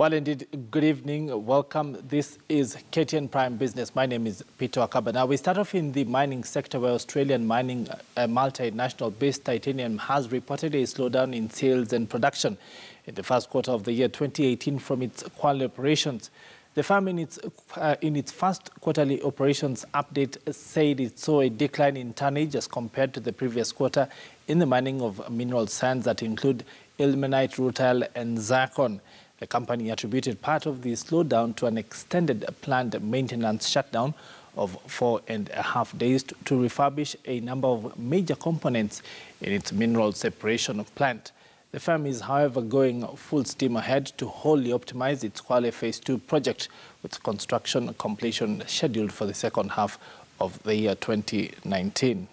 Well, indeed, good evening. Welcome. This is Ktn Prime Business. My name is Peter Akaba. Now, we start off in the mining sector where Australian mining multinational-based titanium has reported a slowdown in sales and production in the first quarter of the year 2018 from its Kwale operations. The firm in its first quarterly operations update said it saw a decline in tonnage as compared to the previous quarter in the mining of mineral sands that include ilmenite, rutile and zircon. The company attributed part of the slowdown to an extended planned maintenance shutdown of 4.5 days to refurbish a number of major components in its mineral separation plant. The firm is, however, going full steam ahead to wholly optimize its Kwale Phase 2 project, with construction completion scheduled for the second half of the year 2019.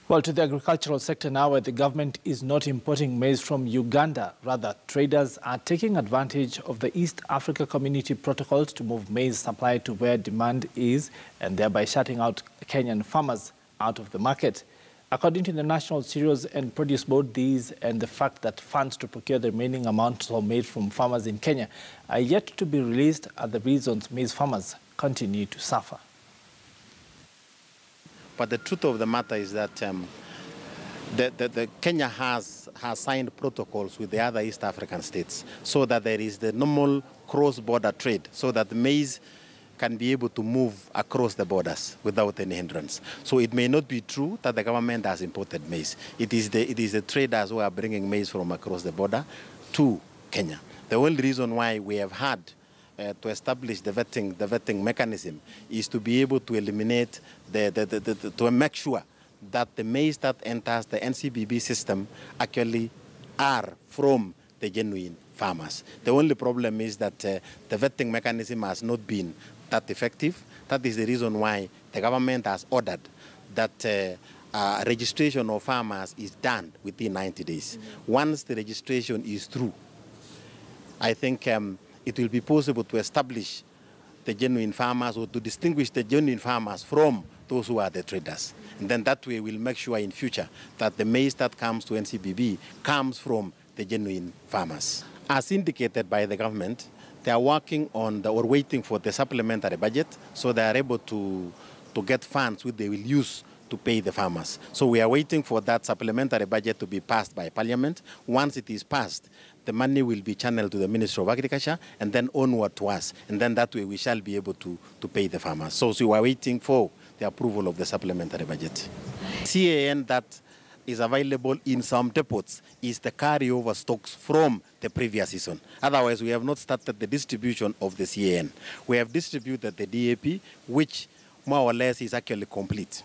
Well, to the agricultural sector now, where the government is not importing maize from Uganda. Rather, traders are taking advantage of the East Africa Community protocols to move maize supply to where demand is, and thereby shutting out Kenyan farmers out of the market. According to the National Cereals and Produce Board, these and the fact that funds to procure the remaining amounts of maize from farmers in Kenya are yet to be released are the reasons maize farmers continue to suffer. But the truth of the matter is that Kenya has signed protocols with the other East African states so that there is the normal cross-border trade, so that the maize can be able to move across the borders without any hindrance. So it may not be true that the government has imported maize. It is the traders who are bringing maize from across the border to Kenya. The only reason why we have had to establish the vetting mechanism is to be able to eliminate, to make sure that the maize that enters the NCBB system actually are from the genuine farmers. The only problem is that the vetting mechanism has not been that effective. That is the reason why the government has ordered that registration of farmers is done within 90 days. Once the registration is through, I think it will be possible to establish the genuine farmers or to distinguish the genuine farmers from those who are the traders. And then that way we'll make sure in future that the maize that comes to NCBB comes from the genuine farmers. As indicated by the government, they are working on or waiting for the supplementary budget so they are able to get funds which they will use to pay the farmers. So we are waiting for that supplementary budget to be passed by Parliament. Once it is passed, the money will be channeled to the Ministry of Agriculture and then onward to us. And then that way we shall be able to pay the farmers. So we are waiting for the approval of the supplementary budget. CAN that is available in some depots is the carryover stocks from the previous season. Otherwise, we have not started the distribution of the CAN. We have distributed the DAP, which more or less is actually complete.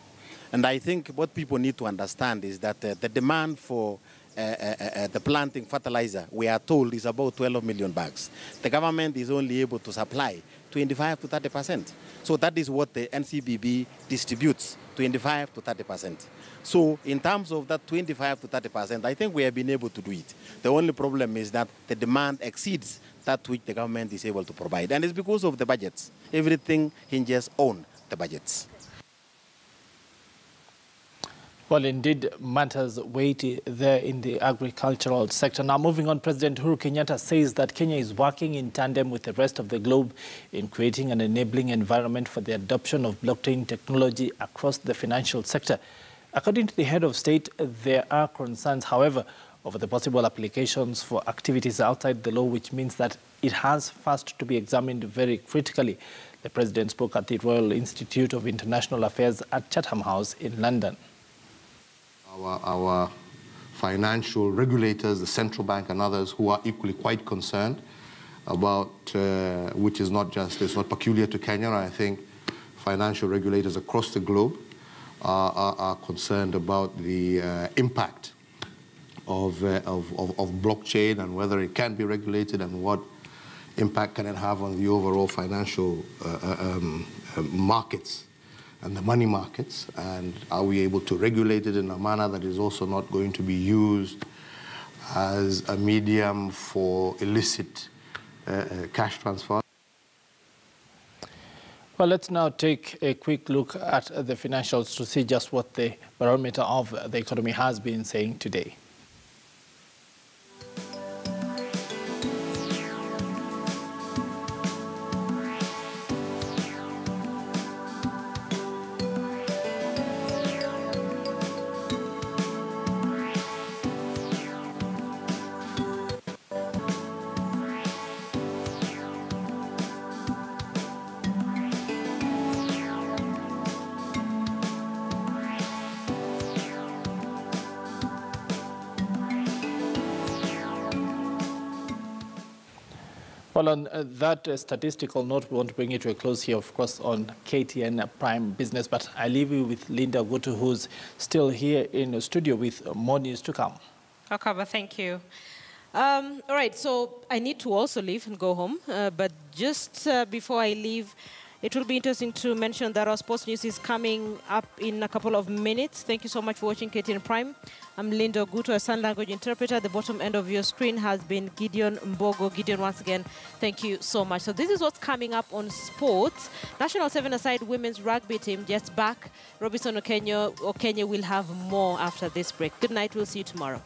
And I think what people need to understand is that the demand for the planting fertilizer, we are told, is about 12 million bags. The government is only able to supply 25 to 30%. So that is what the NCBB distributes, 25 to 30%. So in terms of that 25 to 30%, I think we have been able to do it. The only problem is that the demand exceeds that which the government is able to provide. And it's because of the budgets. Everything hinges on the budgets. Well, indeed, matters weighty there in the agricultural sector. Now, moving on, President Uhuru Kenyatta says that Kenya is working in tandem with the rest of the globe in creating an enabling environment for the adoption of blockchain technology across the financial sector. According to the head of state, there are concerns, however, over the possible applications for activities outside the law, which means that it has first to be examined very critically. The president spoke at the Royal Institute of International Affairs at Chatham House in London. Our financial regulators, the central bank and others who are equally quite concerned about, which is not just, it's not peculiar to Kenya. I think financial regulators across the globe are concerned about the impact of blockchain and whether it can be regulated and what impact can it have on the overall financial markets and the money markets, and are we able to regulate it in a manner that is also not going to be used as a medium for illicit cash transfer? Well, let's now take a quick look at the financials to see just what the barometer of the economy has been saying today. Well, on that statistical note, we want to bring it to a close here, of course, on KTN Prime Business. But I leave you with Linda Gutu, who's still here in the studio with more news to come. Akaba, thank you. All right, so I need to also leave and go home. But just before I leave, it will be interesting to mention that our sports news is coming up in a couple of minutes. Thank you so much for watching KTN Prime. I'm Linda Guto, a sign language interpreter. At the bottom end of your screen has been Gideon Mbogo. Gideon, once again, thank you so much. So this is what's coming up on sports. National 7-a-side women's rugby team just back. Robinson Okenya will have more after this break. Good night. We'll see you tomorrow.